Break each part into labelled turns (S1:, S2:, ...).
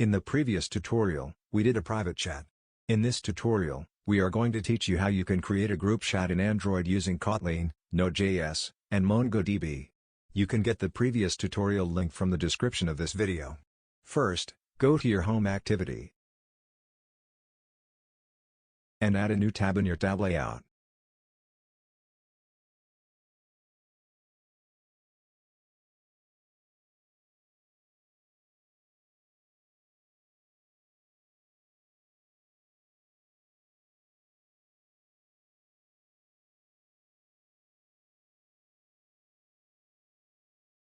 S1: In the previous tutorial, we did a private chat. In this tutorial, we are going to teach you how you can create a group chat in Android using Kotlin, Node.js, and MongoDB. You can get the previous tutorial link from the description of this video. First, go to your home activity and add a new tab in your tab layout.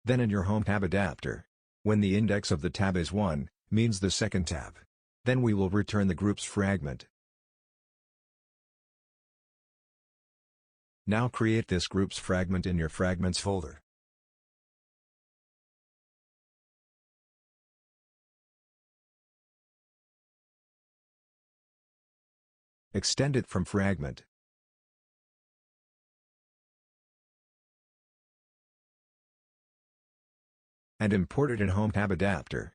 S1: Then in your home tab adapter. When the index of the tab is 1, means the second tab. Then we will return the groups fragment. Now create this groups fragment in your fragments folder. Extend it from fragment. And import it in home tab adapter.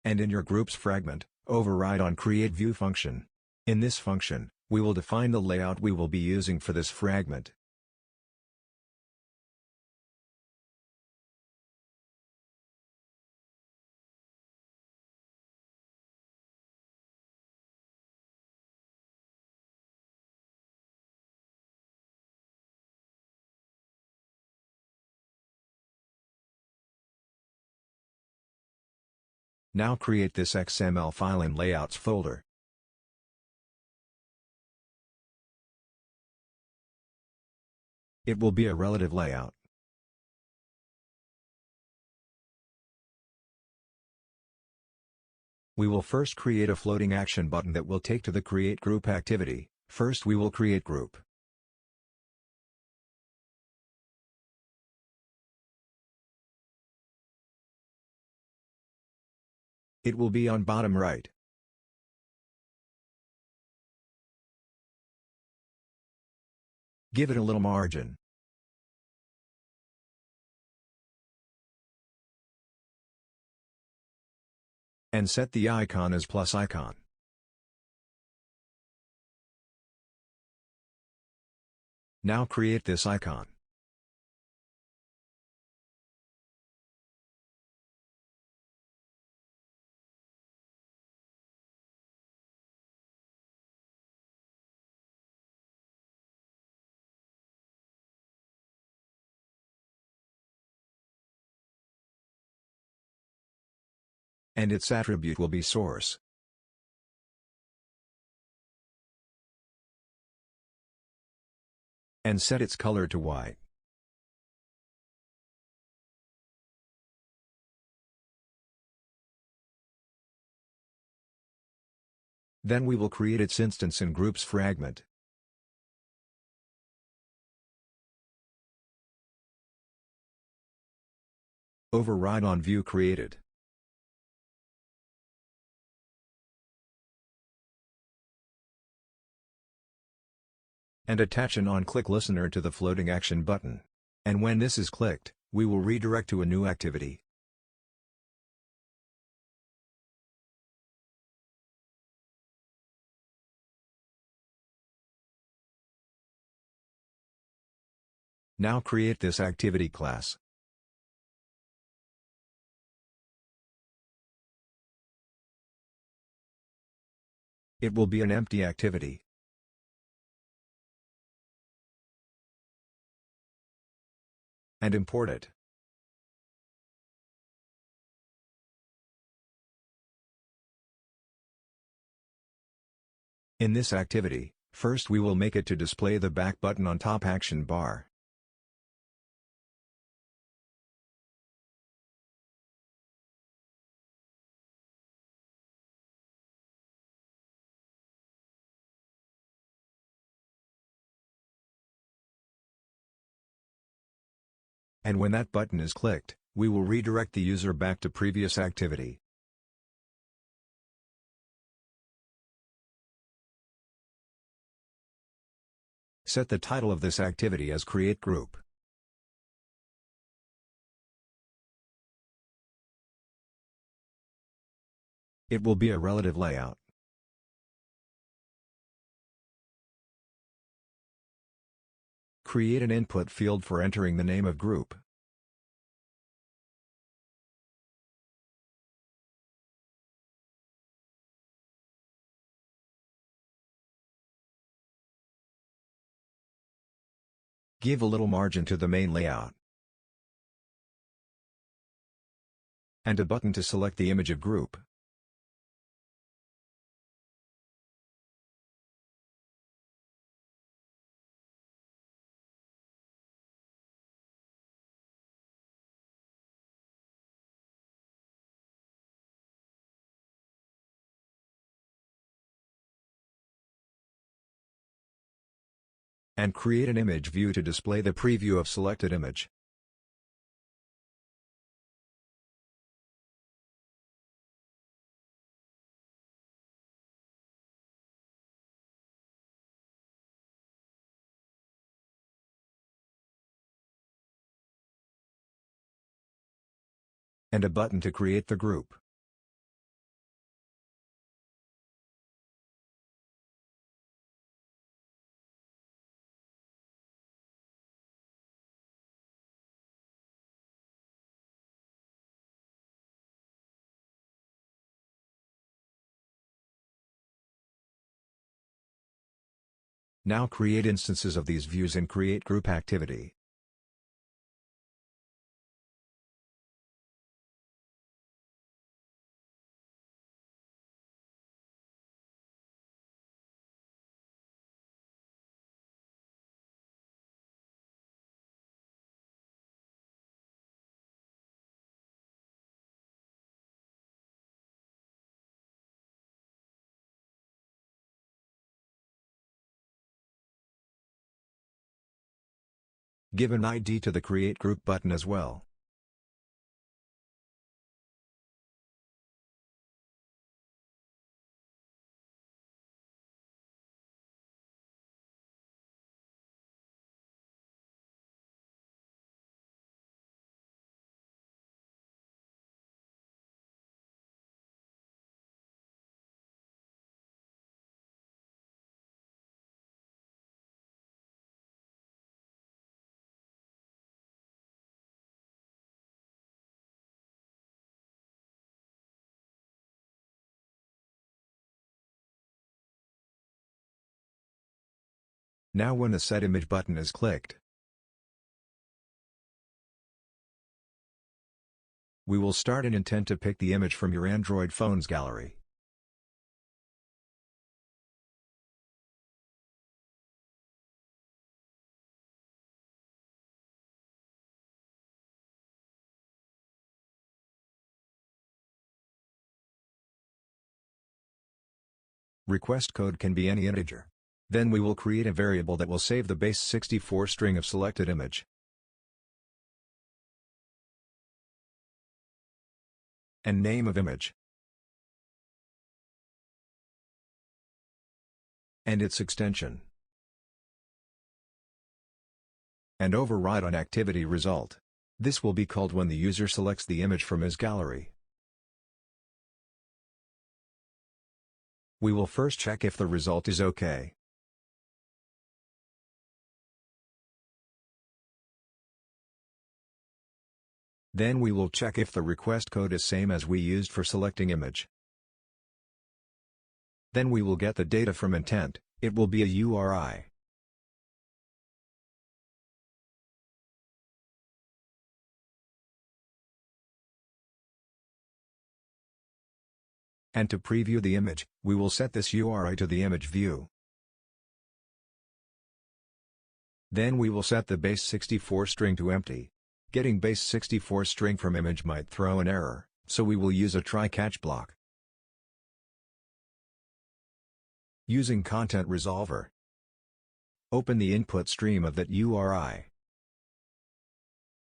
S1: And in your groups fragment, override on create view function. In this function, we will define the layout we will be using for this fragment. Now create this XML file in Layouts folder. It will be a relative layout. We will first create a floating action button that will take to the Create Group activity. First we will create group. It will be on bottom right. Give it a little margin. And set the icon as plus icon. Now create this icon. And its attribute will be source. And set its color to white. Then we will create its instance in groups fragment. Override on view created. And attach an on-click listener to the floating action button. And when this is clicked, we will redirect to a new activity. Now create this activity class. It will be an empty activity. And import it. In this activity, first we will make it to display the back button on top action bar. And when that button is clicked, we will redirect the user back to previous activity. Set the title of this activity as Create Group. It will be a relative layout. Create an input field for entering the name of group. Give a little margin to the main layout. And a button to select the image of group. And create an image view to display the preview of selected image. And a button to create the group. Now create instances of these views and create group activity. Give an ID to the Create Group button as well. Now when the Set Image button is clicked, we will start an intent to pick the image from your Android phone's gallery. Request code can be any integer. Then we will create a variable that will save the base 64 string of selected image. And name of image. And its extension. And override on activity result. This will be called when the user selects the image from his gallery. We will first check if the result is OK. Then we will check if the request code is same as we used for selecting image. Then we will get the data from intent, it will be a URI. And to preview the image, we will set this URI to the image view. Then we will set the base 64 string to empty. Getting base 64 string from image might throw an error, so we will use a try-catch block. Using Content Resolver, open the input stream of that URI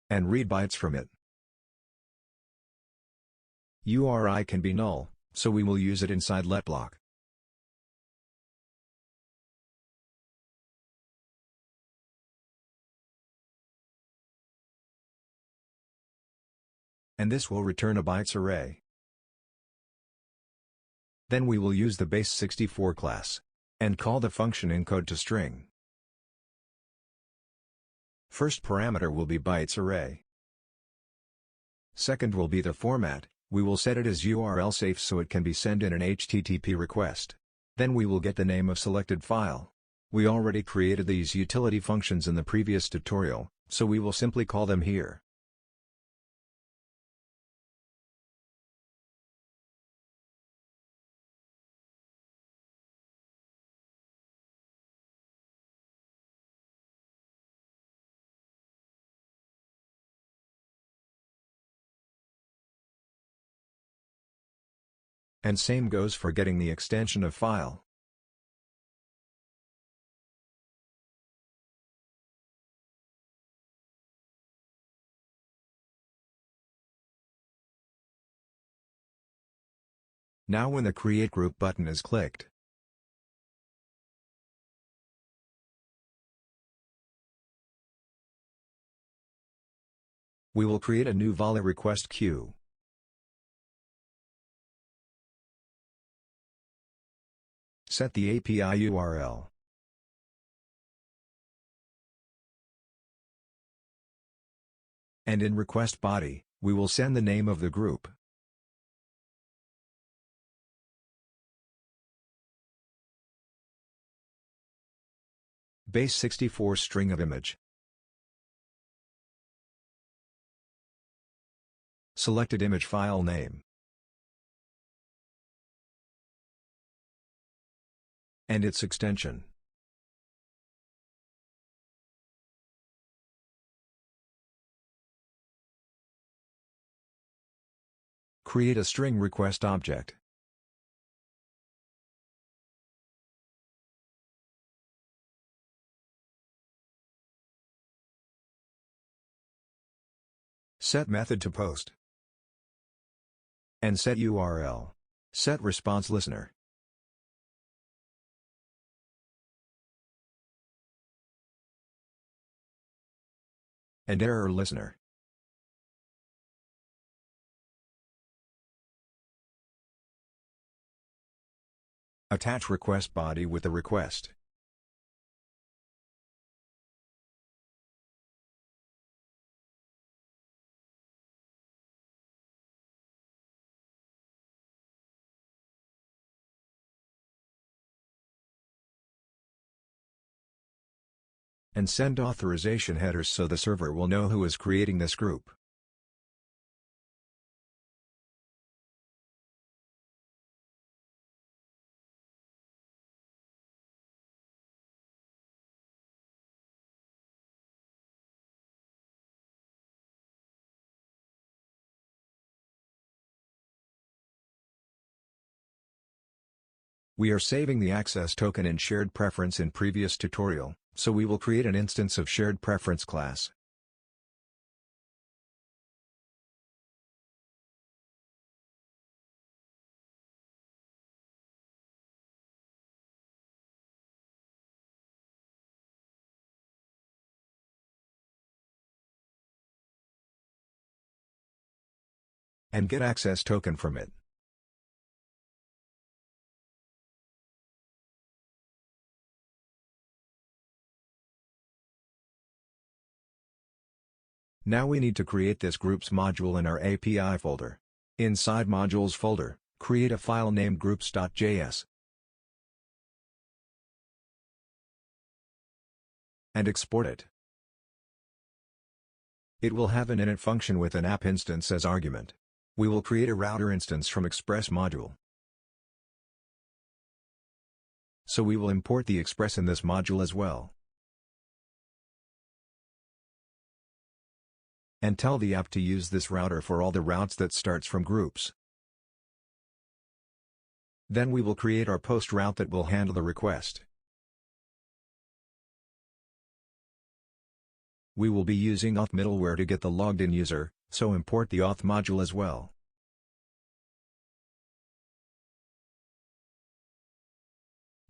S1: and read bytes from it. URI can be null, so we will use it inside letBlock. And this will return a bytes array. Then we will use the base64 class and call the function encode to string. First parameter will be bytes array. Second will be the format. We will set it as URL safe so it can be sent in an HTTP request. Then we will get the name of selected file. We already created these utility functions in the previous tutorial, so we will simply call them here. And same goes for getting the extension of file. Now when the Create Group button is clicked, we will create a new volley request queue. Set the API URL. And in request body, we will send the name of the group. Base64 string of image. Selected image file name. And its extension. Create a string request object. Set method to post. And set URL. Set response listener. And error listener. Attach request body with the request. And send authorization headers so the server will know who is creating this group. We are saving the access token in shared preference in previous tutorial, so we will create an instance of shared preference class. And get access token from it. Now we need to create this groups module in our API folder. Inside modules folder, create a file named groups.js. And export it. It will have an init function with an app instance as argument. We will create a router instance from Express module. So we will import the Express in this module as well. And tell the app to use this router for all the routes that starts from groups. Then we will create our post route that will handle the request. We will be using auth middleware to get the logged in user, so import the auth module as well.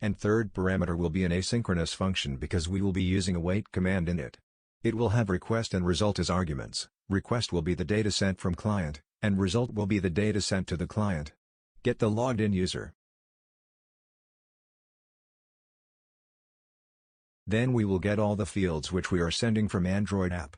S1: And third parameter will be an asynchronous function because we will be using a wait command in it. It will have request and result as arguments. Request will be the data sent from client, and result will be the data sent to the client. Get the logged in user. Then we will get all the fields which we are sending from Android app.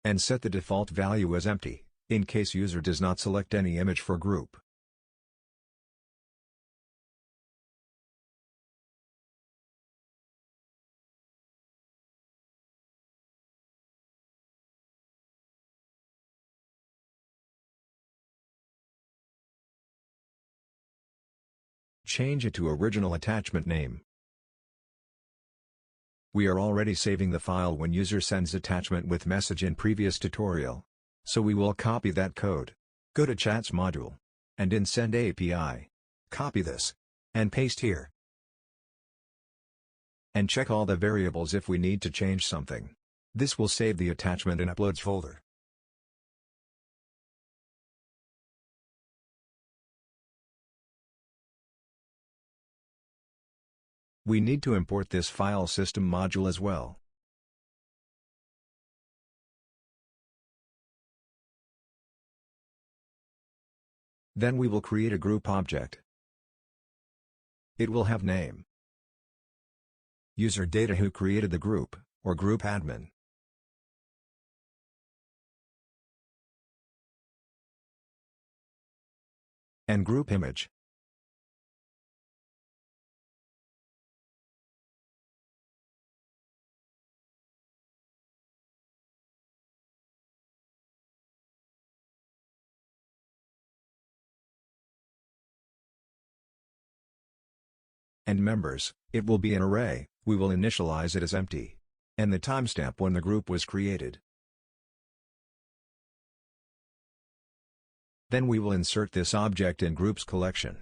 S1: And set the default value as empty, in case user does not select any image for group. Change it to original attachment name. We are already saving the file when user sends attachment with message in previous tutorial. So we will copy that code. Go to Chats module. And in Send API. Copy this. And paste here. And check all the variables if we need to change something. This will save the attachment in Uploads folder. We need to import this file system module as well. Then we will create a group object. It will have name, user data who created the group, or group admin, and group image. And members, it will be an array. We will initialize it as empty. And the timestamp when the group was created. Then we will insert this object in groups collection.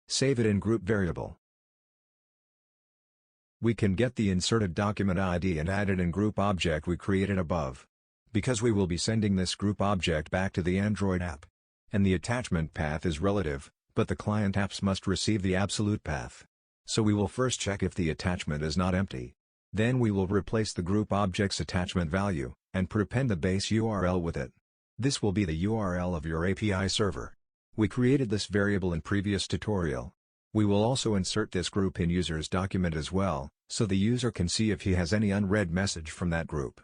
S1: Save it in group variable. We can get the inserted document ID and add it in group object we created above. Because we will be sending this group object back to the Android app. And the attachment path is relative, but the client apps must receive the absolute path. So we will first check if the attachment is not empty. Then we will replace the group object's attachment value, and prepend the base URL with it. This will be the URL of your API server. We created this variable in previous tutorial. We will also insert this group in user's document as well, so the user can see if he has any unread message from that group.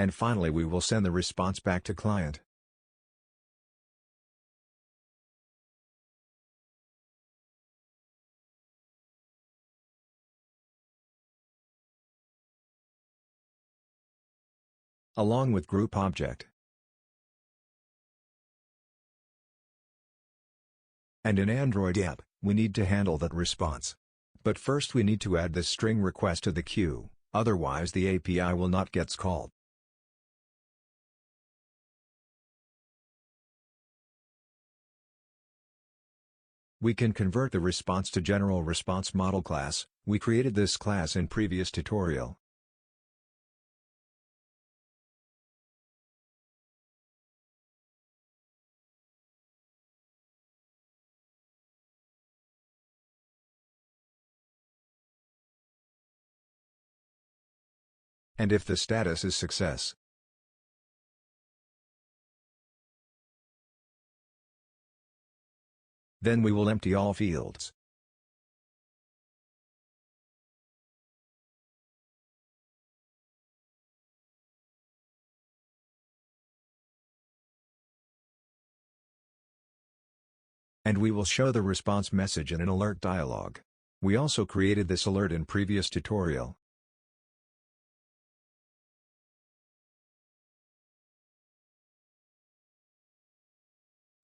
S1: And finally we will send the response back to client. Along with group object. And in Android app, we need to handle that response. But first we need to add this string request to the queue, otherwise the API will not get called. We can convert the response to general response model class. We created this class in previous tutorial. And if the status is success, then we will empty all fields. And we will show the response message in an alert dialog. We also created this alert in previous tutorial.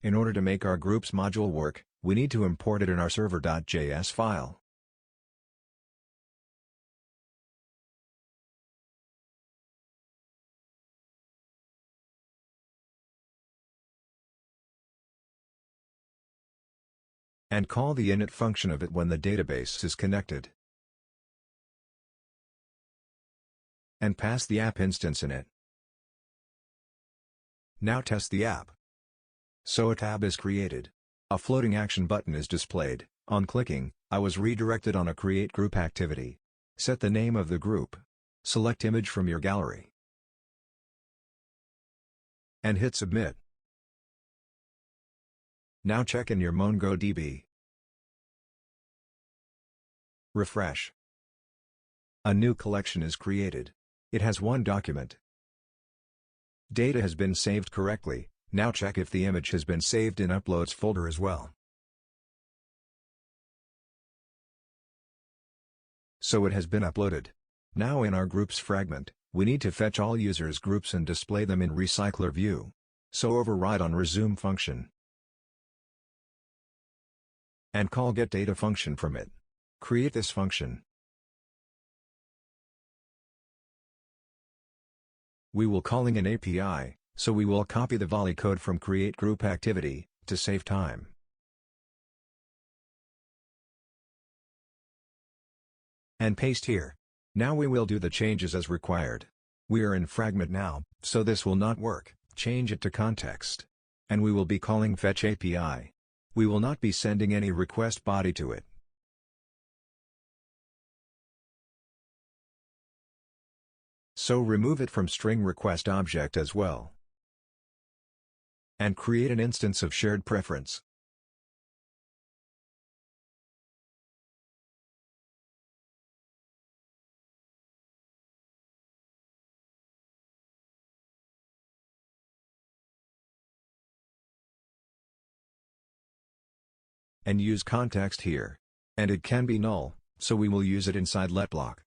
S1: In order to make our groups module work, we need to import it in our server.js file. And call the init function of it when the database is connected. And pass the app instance in it. Now test the app. So a tab is created. A floating action button is displayed. On clicking, I was redirected on a create group activity. Set the name of the group. Select image from your gallery. And hit submit. Now check in your MongoDB. Refresh. A new collection is created. It has one document. Data has been saved correctly. Now check if the image has been saved in Uploads folder as well. So it has been uploaded. Now in our groups fragment, we need to fetch all users' groups and display them in Recycler view. So override on resume function. And call getData function from it. Create this function. We will calling an API, so we will copy the volley code from create group activity, to save time. And paste here. Now we will do the changes as required. We are in fragment now, so this will not work. Change it to context. And we will be calling fetch API. We will not be sending any request body to it. So remove it from string request object as well. And create an instance of shared preference. And use context here. And it can be null, so we will use it inside letBlock.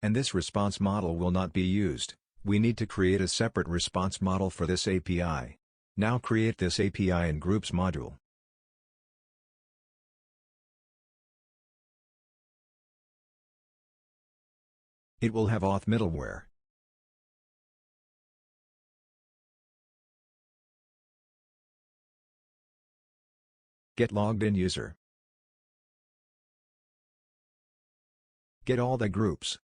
S1: And this response model will not be used. We need to create a separate response model for this API. Now create this API in Groups module. It will have auth middleware. Get logged in user. Get all the groups.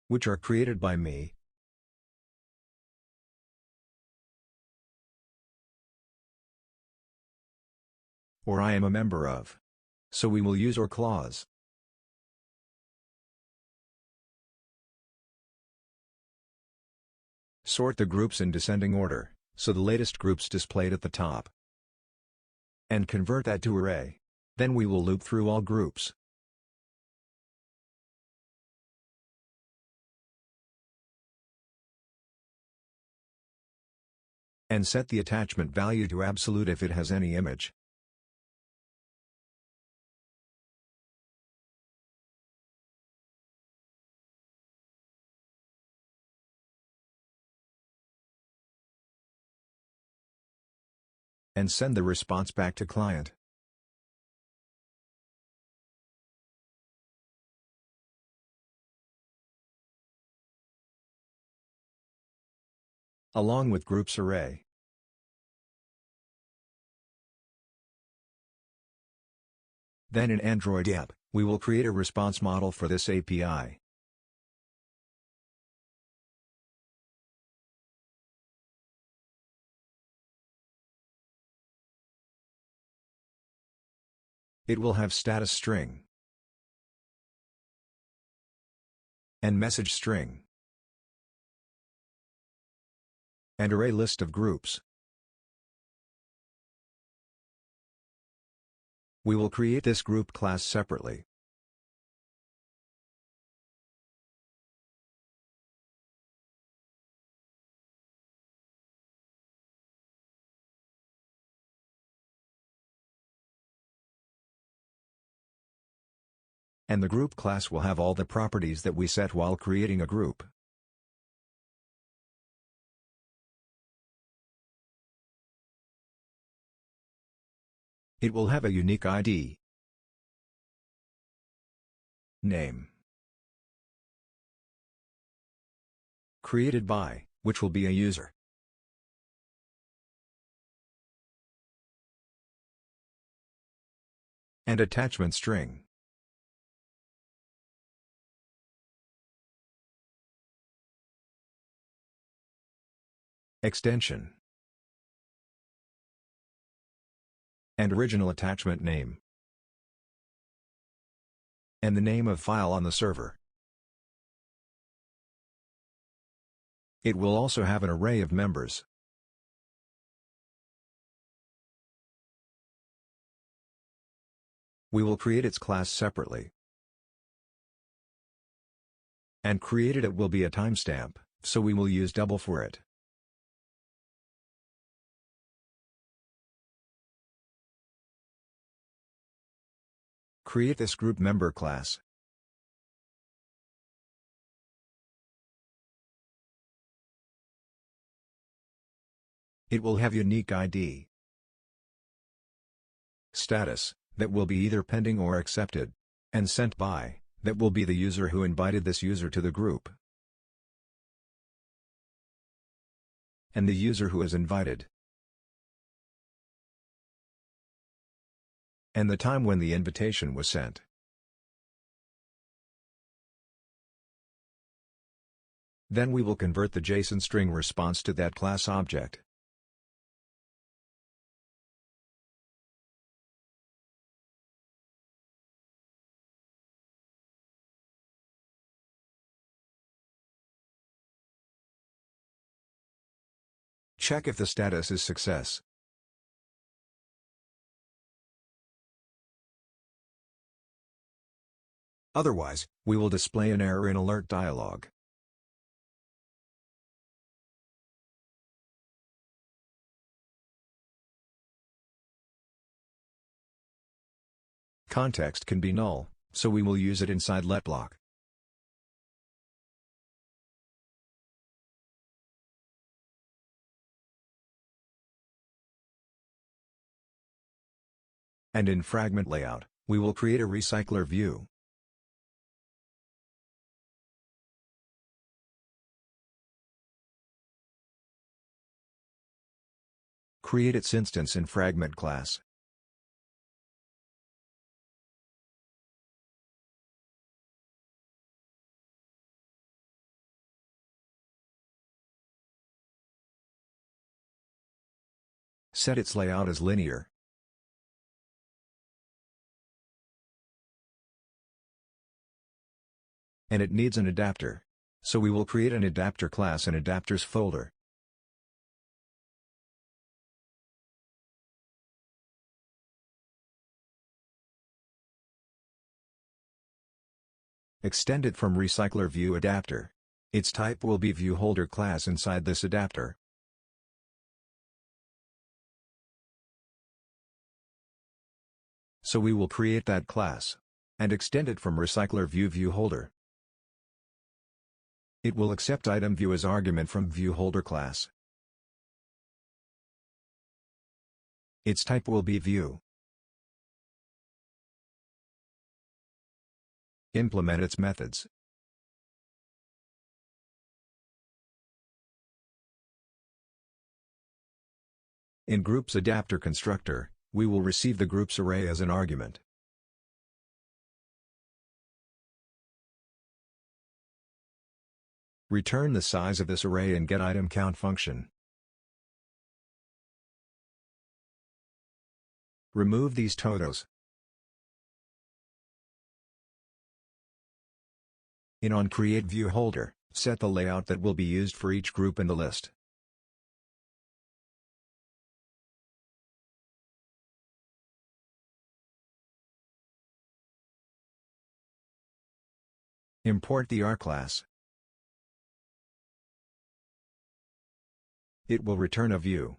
S1: Which are created by me. Or I am a member of. So we will use OR clause. Sort the groups in descending order, so the latest groups displayed at the top. And convert that to array. Then we will loop through all groups. And set the attachment value to absolute if it has any image. And send the response back to client. Along with groups array. Then in Android app, we will create a response model for this API. It will have status string and message string and array list of groups. We will create this group class separately. And the group class will have all the properties that we set while creating a group. It will have a unique ID, name, created by, which will be a user, and attachment string. Extension and original attachment name, and the name of file on the server. It will also have an array of members. We will create its class separately. And created it will be a timestamp, so we will use double for it. Create this group member class. It will have unique ID, status, that will be either pending or accepted, and sent by, that will be the user who invited this user to the group, and the user who is invited, and the time when the invitation was sent. Then we will convert the JSON string response to that class object. Check if the status is success. Otherwise, we will display an error in alert dialog. Context can be null, so we will use it inside letBlock. And in fragment layout, we will create a recycler view. Create its instance in fragment class. Set its layout as linear. And it needs an adapter. So we will create an adapter class in adapters folder. Extend it from recycler view adapter. Its type will be viewHolder class inside this adapter. So we will create that class and extend it from recycler view viewHolder. It will accept item view as argument from viewHolder class. Its type will be view. Implement its methods. In groups adapter constructor, we will receive the groups array as an argument. Return the size of this array in getItemCount function. Remove these totals. In onCreateViewHolder, set the layout that will be used for each group in the list. Import the R class. It will return a view.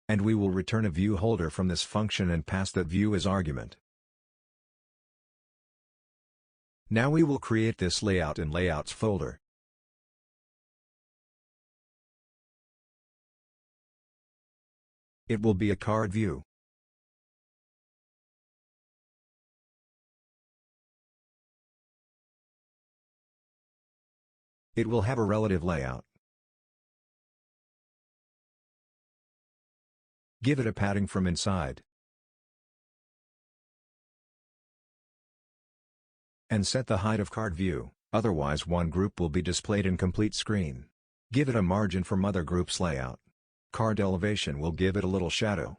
S1: And we will return a view holder from this function and pass that view as argument. Now we will create this layout in Layouts folder. It will be a card view. It will have a relative layout. Give it a padding from inside. And set the height of card view, otherwise one group will be displayed in complete screen. Give it a margin from other groups layout. Card elevation will give it a little shadow.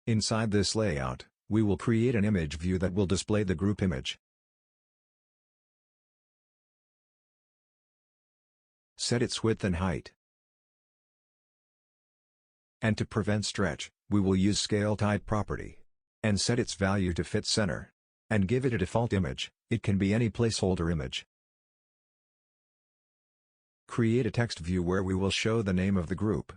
S1: Inside this layout, we will create an image view that will display the group image. Set its width and height. And to prevent stretch, we will use scale type property. And set its value to fit center. And give it a default image, it can be any placeholder image. Create a text view where we will show the name of the group.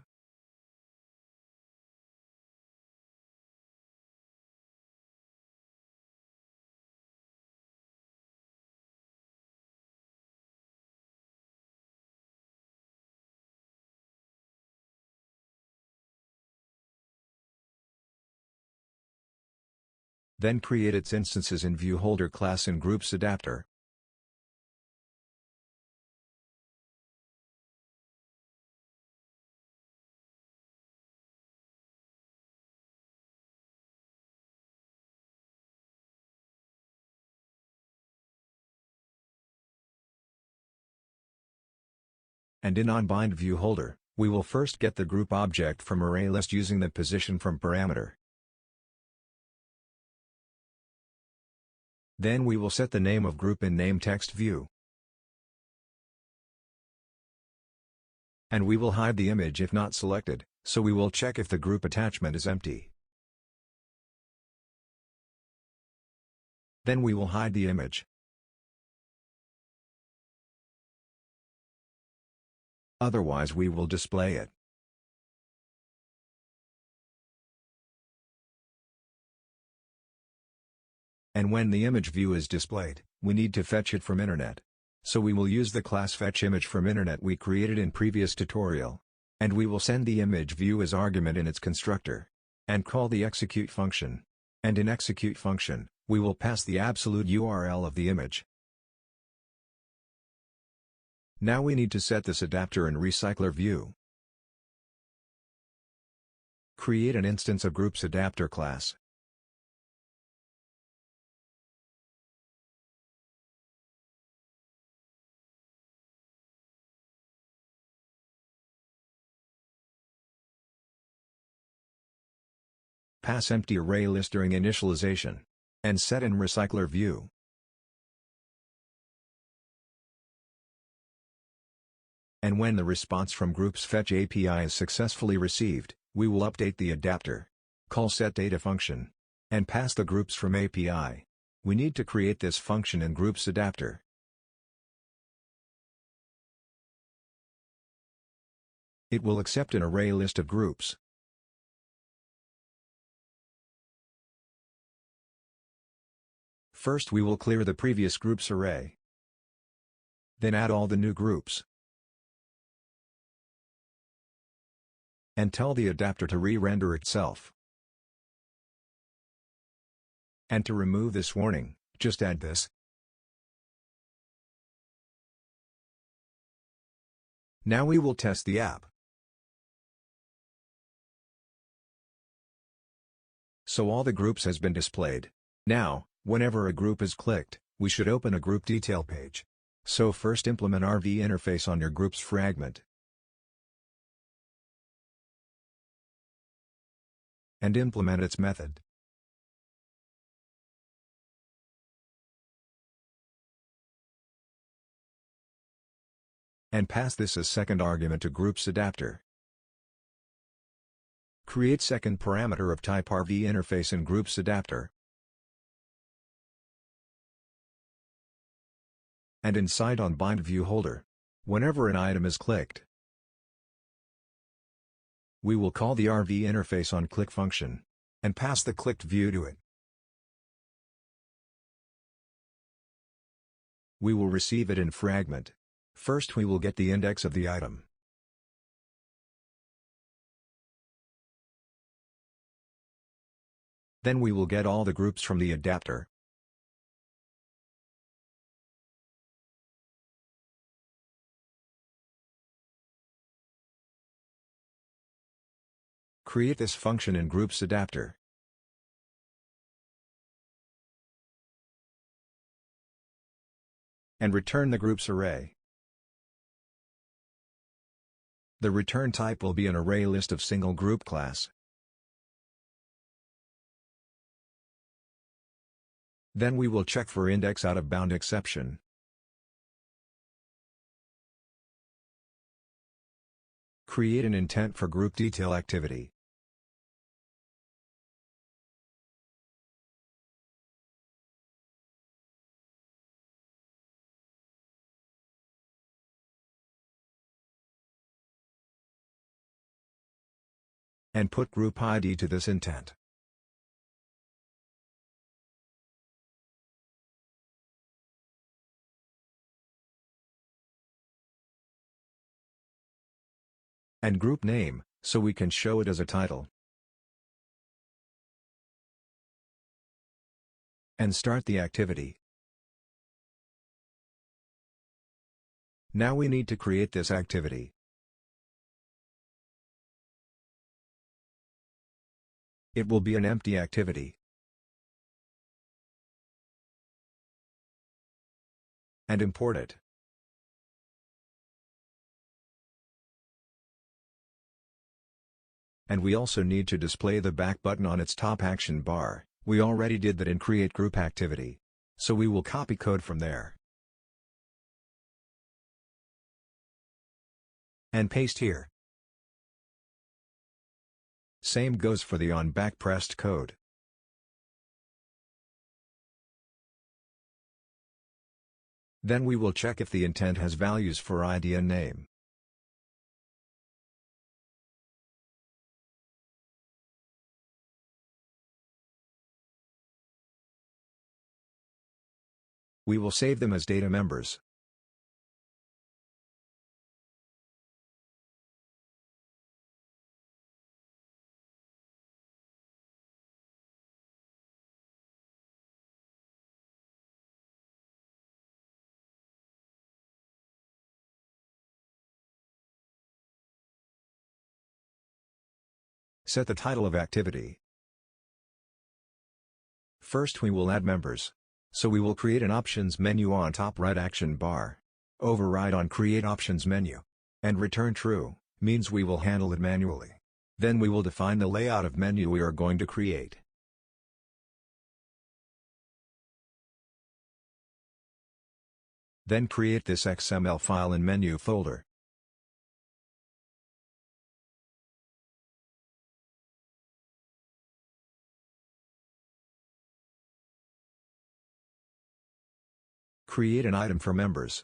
S1: Then create its instances in ViewHolder class in Groups Adapter. And in onBind ViewHolder, we will first get the group object from ArrayList using the position from parameter. Then we will set the name of group in nameTextView. And we will hide the image if not selected, so we will check if the group attachment is empty. Then we will hide the image. Otherwise we will display it. And when the image view is displayed, we need to fetch it from Internet. So we will use the class fetchImage from Internet we created in previous tutorial. And we will send the image view as argument in its constructor. And call the execute function. And in execute function, we will pass the absolute URL of the image. Now we need to set this adapter in Recycler view. Create an instance of Groups Adapter class. Pass empty ArrayList during initialization. And set in Recycler view. And when the response from Groups Fetch API is successfully received, we will update the adapter. Call setData function. And pass the groups from API. We need to create this function in Groups Adapter. It will accept an array list of groups. First we will clear the previous groups array. Then add all the new groups. And tell the adapter to re-render itself. And to remove this warning, just add this. Now we will test the app. So all the groups has been displayed. Now, whenever a group is clicked, we should open a group detail page. So first implement RV interface on your groups fragment. And implement its method. And pass this as second argument to Groups Adapter. Create second parameter of type RV interface in Groups Adapter. And inside onBind ViewHolder, whenever an item is clicked, we will call the RV interface onClick function, and pass the clicked view to it. We will receive it in fragment. First we will get the index of the item. Then we will get all the groups from the adapter. Create this function in groups adapter. And return the groups array. The return type will be an array list of single group class. Then we will check for index out of bound exception. Create an intent for group detail activity. And put group ID to this intent. And group name, so we can show it as a title. And start the activity. Now we need to create this activity. It will be an empty activity. And import it. And we also need to display the back button on its top action bar. We already did that in create group activity. So we will copy code from there. And paste here. Same goes for the on back pressed code. Then we will check if the intent has values for ID and name. We will save them as data members. Set the title of activity. First we will add members. So we will create an options menu on top right action bar. Override on create options menu. And return true, means we will handle it manually. Then we will define the layout of menu we are going to create. Then create this XML file in menu folder. Create an item for members.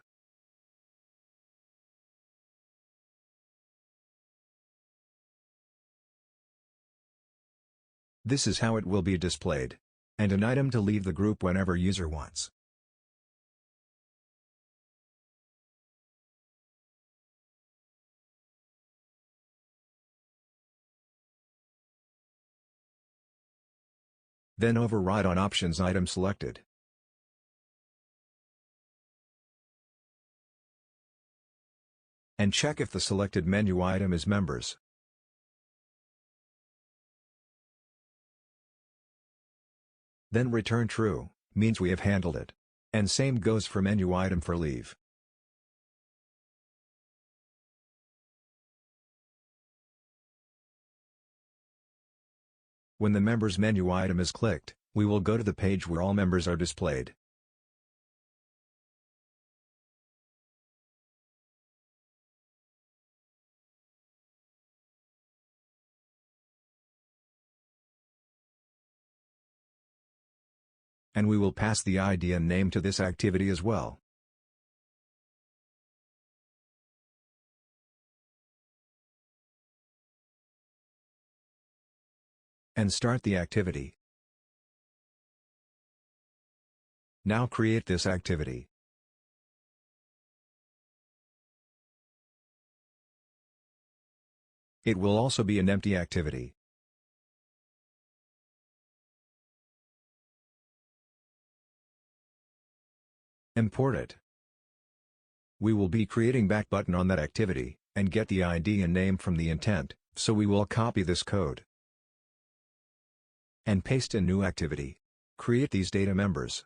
S1: This is how it will be displayed. And an item to leave the group whenever user wants. Then override on options item selected. And check if the selected menu item is members. Then return true, means we have handled it. And same goes for menu item for leave. When the members menu item is clicked, we will go to the page where all members are displayed. And we will pass the ID and name to this activity as well. And start the activity. Now create this activity. It will also be an empty activity. Import it. We will be creating back button on that activity, and get the ID and name from the intent, so we will copy this code and paste in new activity. Create these data members.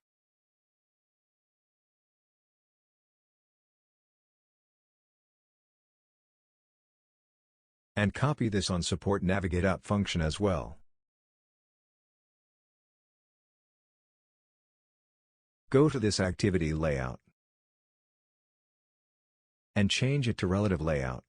S1: And copy this on support navigate up function as well. Go to this activity layout and change it to relative layout.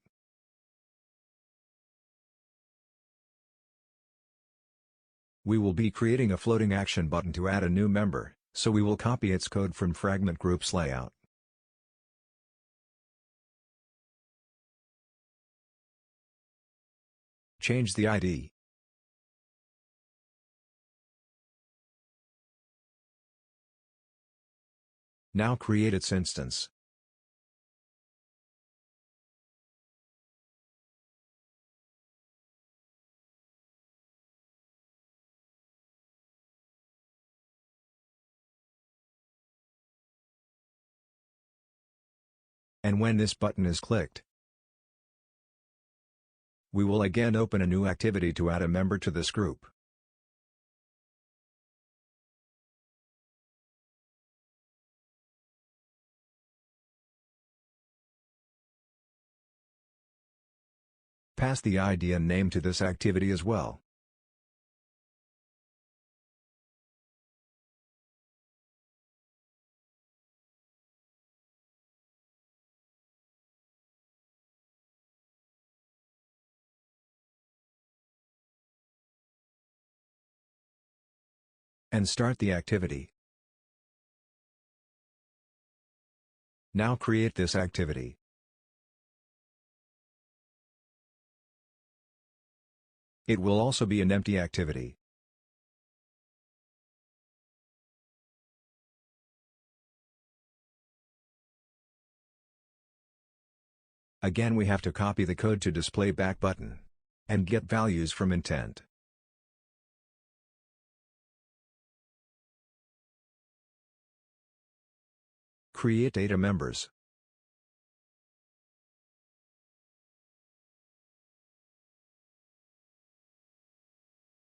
S1: We will be creating a floating action button to add a new member, so we will copy its code from fragment groups layout. Change the ID. Now create its instance. And when this button is clicked, we will again open a new activity to add a member to this group. Pass the ID and name to this activity as well. And start the activity. Now create this activity. It will also be an empty activity. Again, we have to copy the code to display back button and get values from intent. Create data members.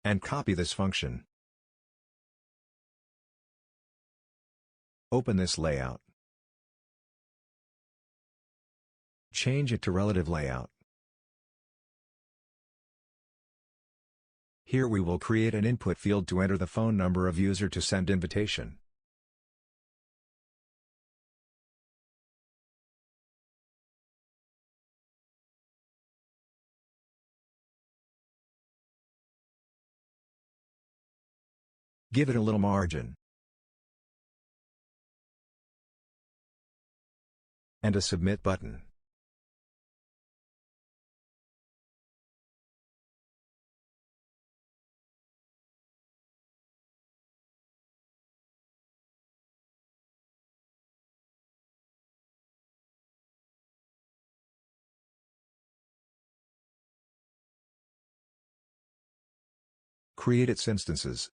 S1: And copy this function. Open this layout. Change it to relative layout. Here we will create an input field to enter the phone number of user to send invitation. Give it a little margin. And a submit button. Create its instances.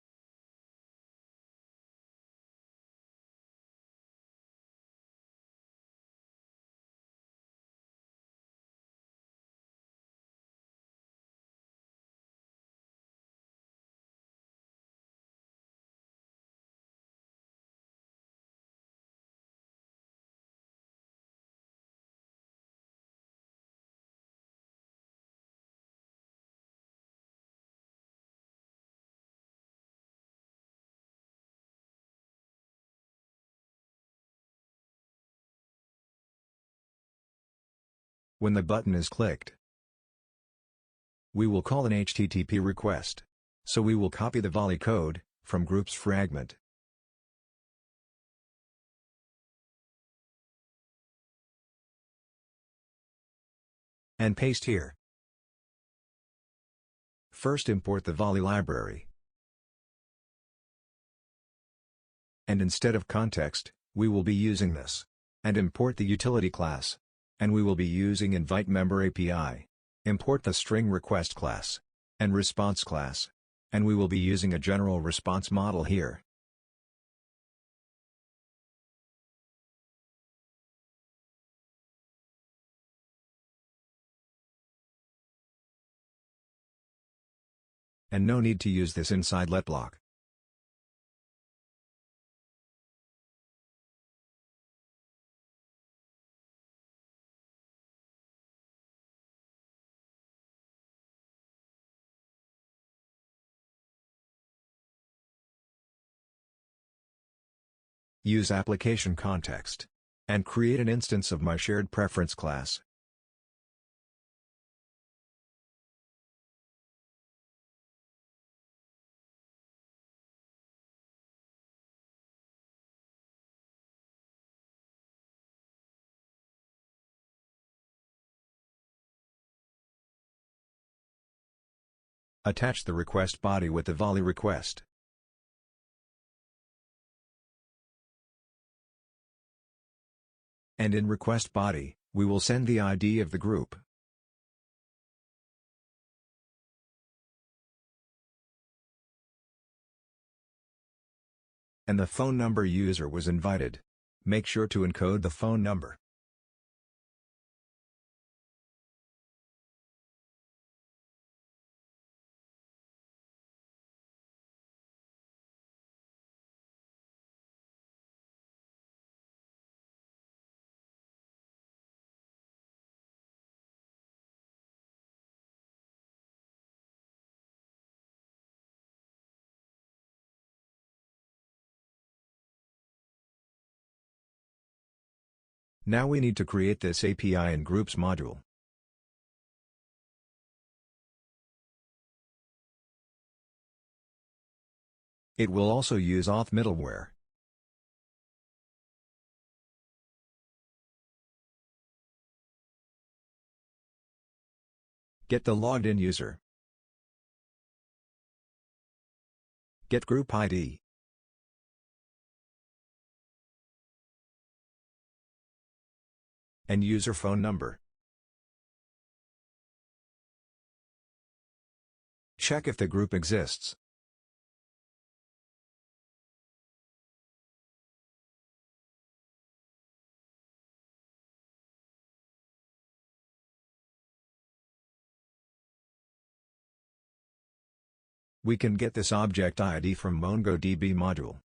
S1: When the button is clicked, we will call an HTTP request. So we will copy the volley code from groups fragment and paste here. First import the volley library. And instead of context, we will be using this. And import the utility class. And we will be using invite member API. Import the string request class and response class. And we will be using a general response model here. And no need to use this inside let block. Use application context. And create an instance of my shared preference class. Attach the request body with the volley request. And in request body, we will send the ID of the group. And the phone number user was invited. Make sure to encode the phone number. Now we need to create this API in Groups module. It will also use auth middleware. Get the logged in user. Get group ID. And user phone number. Check if the group exists. We can get this object ID from MongoDB module.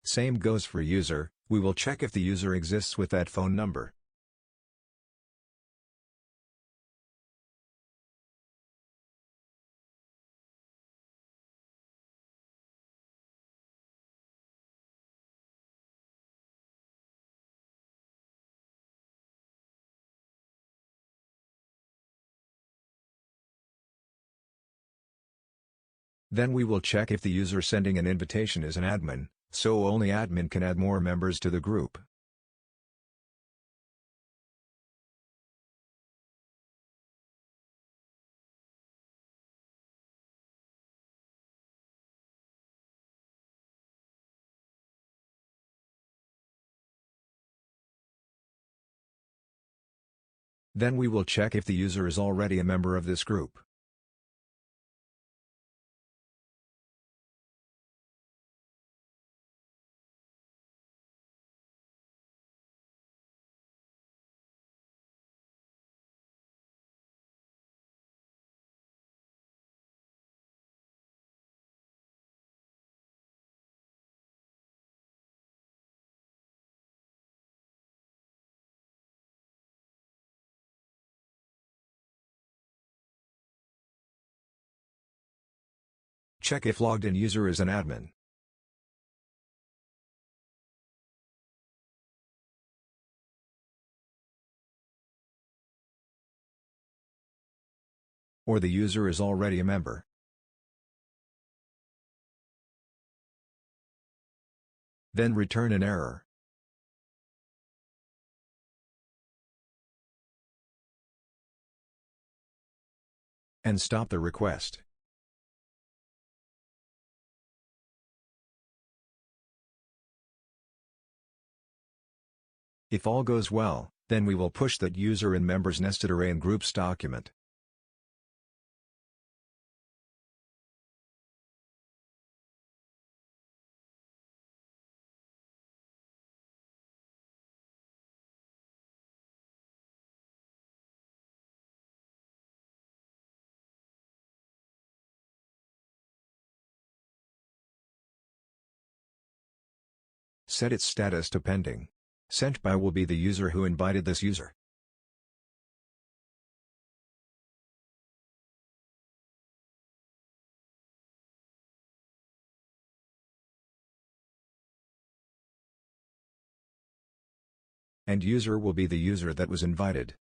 S1: Same goes for user, we will check if the user exists with that phone number. Then we will check if the user sending an invitation is an admin, so only admin can add more members to the group. Then we will check if the user is already a member of this group. Check if logged in user is an admin. or the user is already a member. Then return an error. And stop the request. If all goes well, then we will push that user in members nested array in groups document. Set its status to pending. Sent by will be the user who invited this user. And user will be the user that was invited.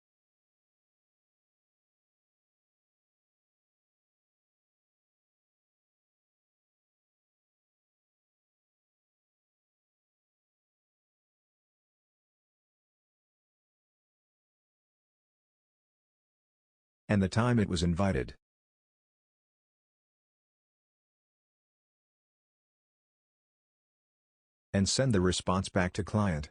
S1: And the time it was invited. And send the response back to client.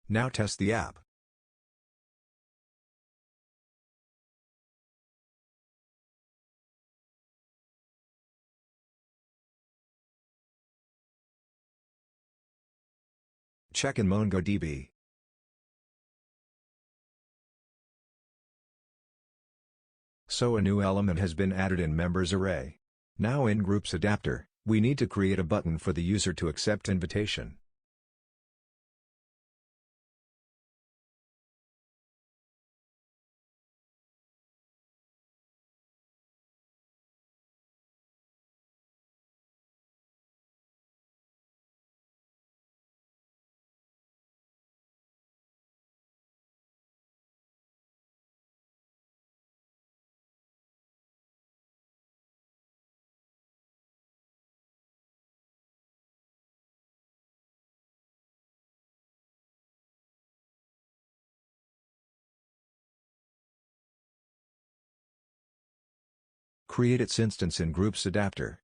S1: Now test the app. Check in Mongo DB. So a new element has been added in members array. Now in groups adapter, we need to create a button for the user to accept invitation. Create its instance in groups adapter.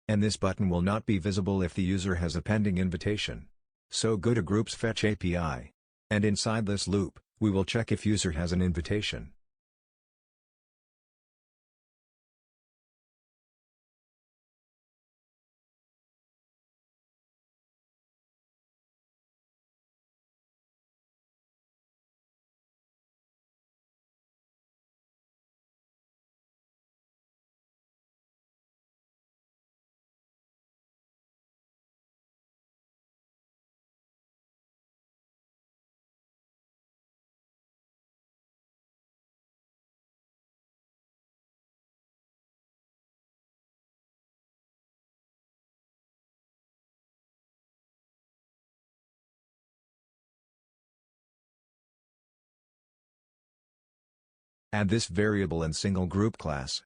S1: And this button will not be visible if the user has a pending invitation. So go to Groups Fetch API. And inside this loop, we will check if user has an invitation. Add this variable in single group class.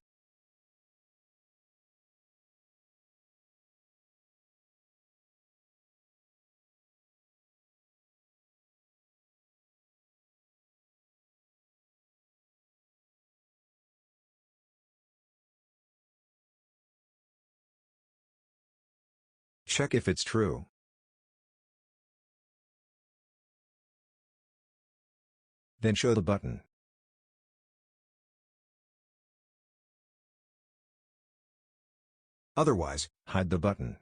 S1: Check if it's true. Then show the button. Otherwise, hide the button.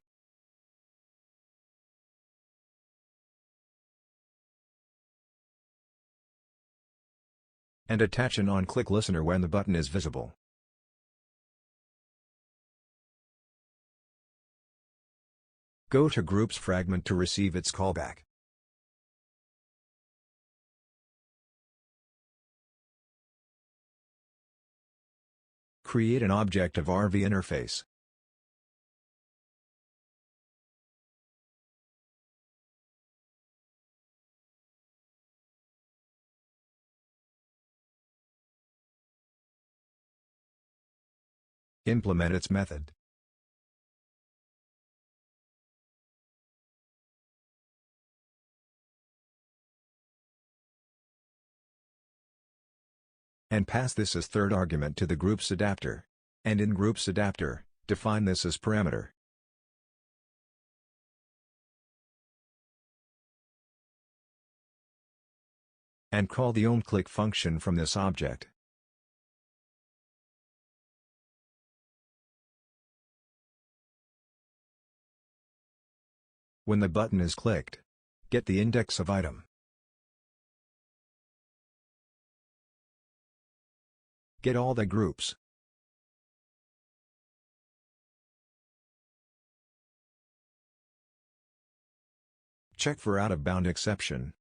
S1: And attach an on-click listener when the button is visible. Go to Groups fragment to receive its callback. Create an object of RV interface. Implement its method. And pass this as third argument to the groups adapter. And in groups adapter, define this as parameter. And call the onClick function from this object. When the button is clicked, get the index of item. Get all the groups. Check for out-of-bound exception.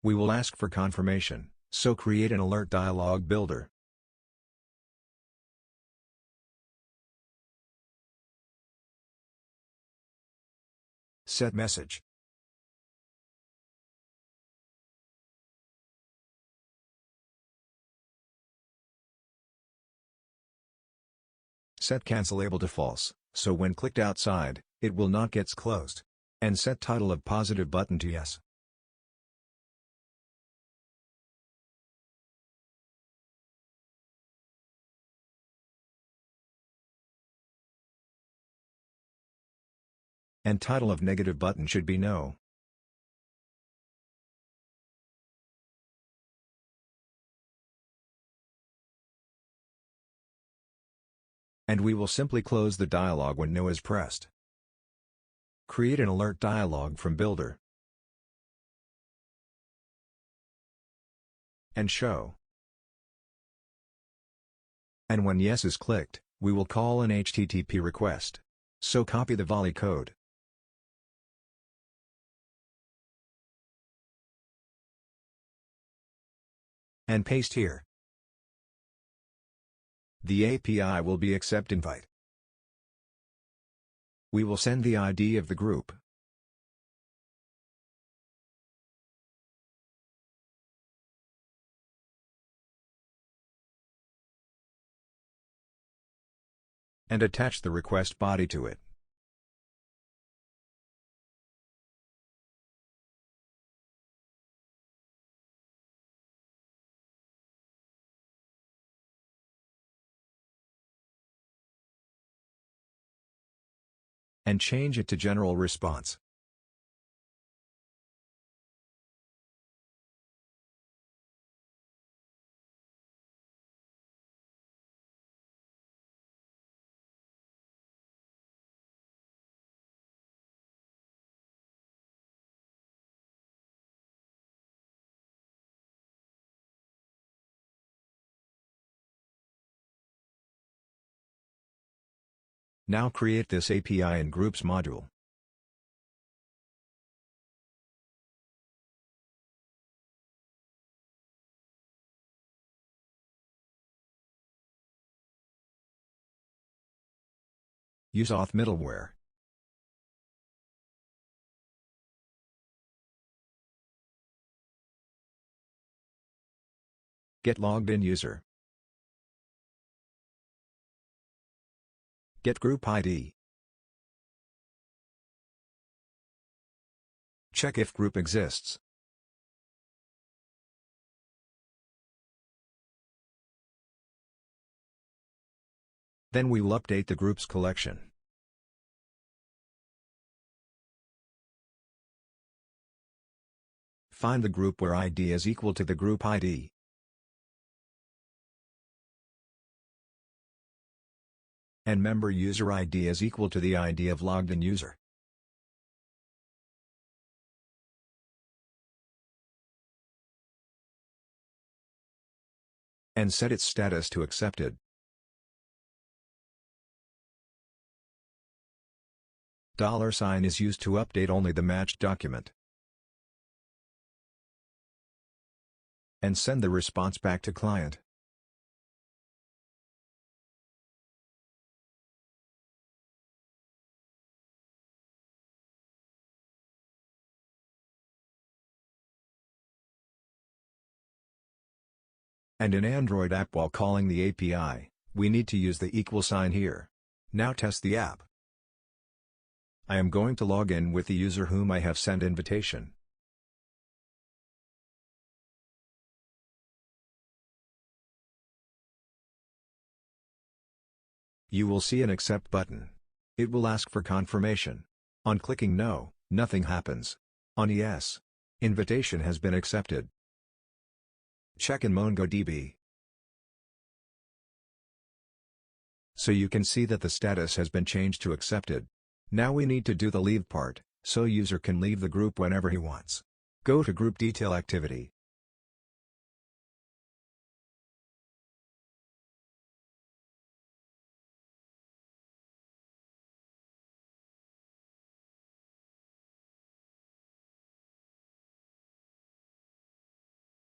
S1: We will ask for confirmation, so create an alert dialog builder. Set message. Set cancelable to false, so when clicked outside, it will not gets closed. And set title of positive button to yes. And title of negative button should be no. And we will simply close the dialog when no is pressed. Create an alert dialog from builder. And show. And when yes is clicked, we will call an HTTP request. So copy the volley code. And paste here. The API will be accept invite. We will send the ID of the group. And attach the request body to it. And change it to general response. Now create this API in Groups module. Use auth middleware. Get logged in user. Get group ID. Check if group exists. Then we will update the groups collection. Find the group where ID is equal to the group ID. And member user ID is equal to the ID of logged in user. And set its status to accepted. $ is used to update only the matched document and send the response back to client. And in Android app, while calling the API, we need to use the equal sign here. Now test the app. I am going to log in with the user whom I have sent invitation. You will see an accept button. It will ask for confirmation. On clicking no, nothing happens. On yes, invitation has been accepted. Check in MongoDB. So you can see that the status has been changed to accepted. Now we need to do the leave part, so user can leave the group whenever he wants. Go to Group Detail Activity.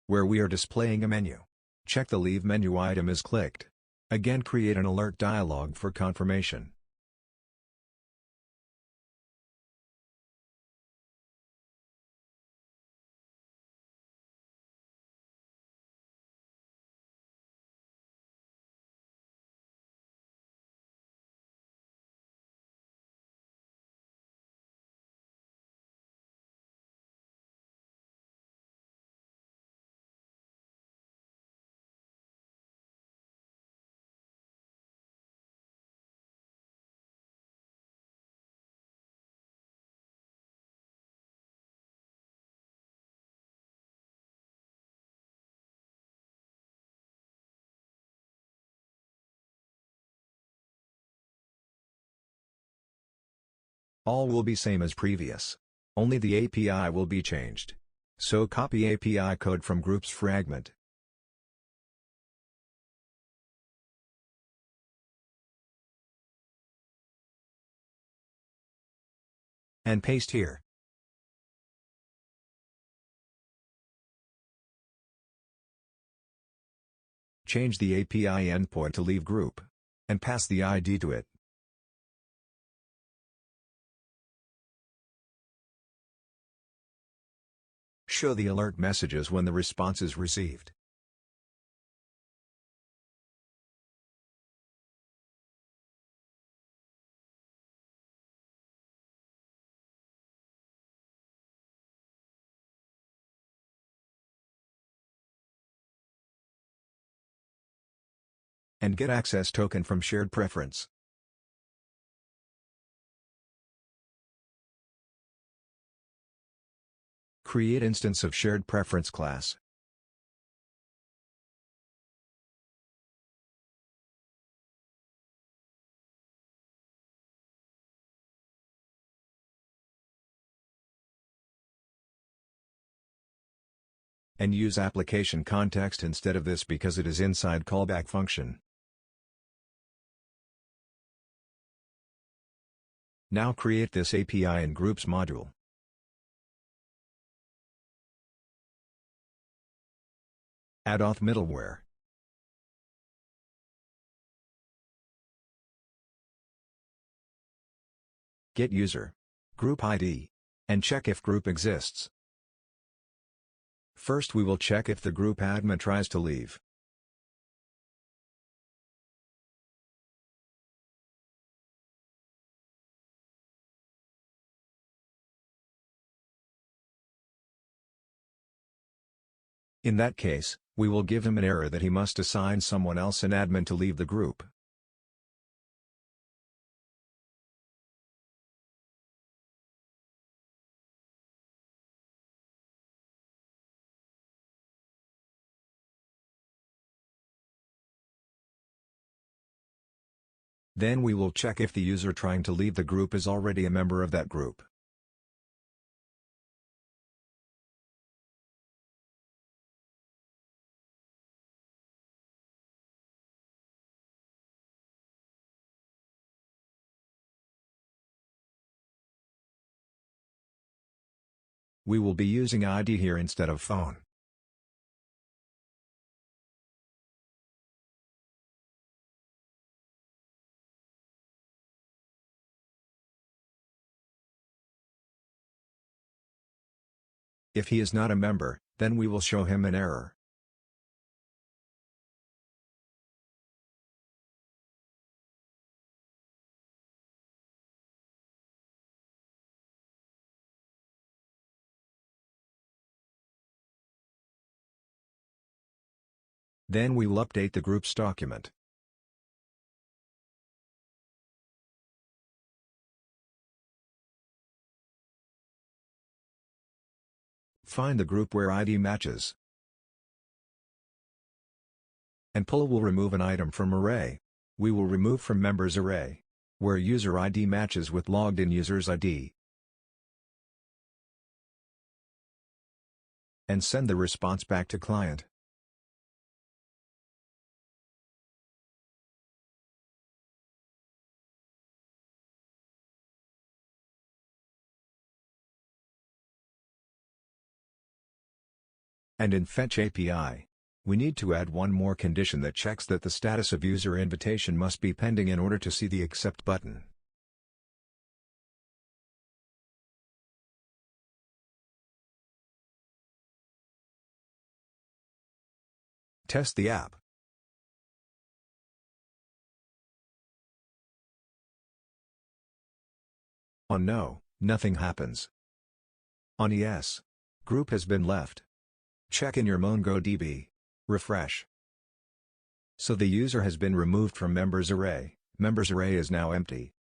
S1: Where we are displaying a menu. Check the Leave menu item is clicked. Again, create an alert dialog for confirmation. All will be same as previous. Only the API will be changed. So copy API code from groups fragment. And paste here. Change the API endpoint to leave group. And pass the ID to it. Show the alert messages when the response is received. And get access token from shared preference. Create instance of shared preference class. And use application context instead of this because it is inside callback function. Now create this API in groups module. Add auth middleware. Get user, group ID, and check if group exists. First we will check if the group admin tries to leave. In that case, we will give him an error that he must assign someone else an admin to leave the group. Then we will check if the user trying to leave the group is already a member of that group. We will be using ID here instead of phone. If he is not a member, then we will show him an error. Then we will update the groups document. Find the group where ID matches. And pull will remove an item from array. We will remove from members array, where user ID matches with logged in user's ID. And send the response back to client. And in Fetch API, we need to add one more condition that checks that the status of user invitation must be pending in order to see the Accept button. Test the app. On no, nothing happens. On yes, group has been left. Check in your MongoDB. Refresh. So the user has been removed from members array is now empty.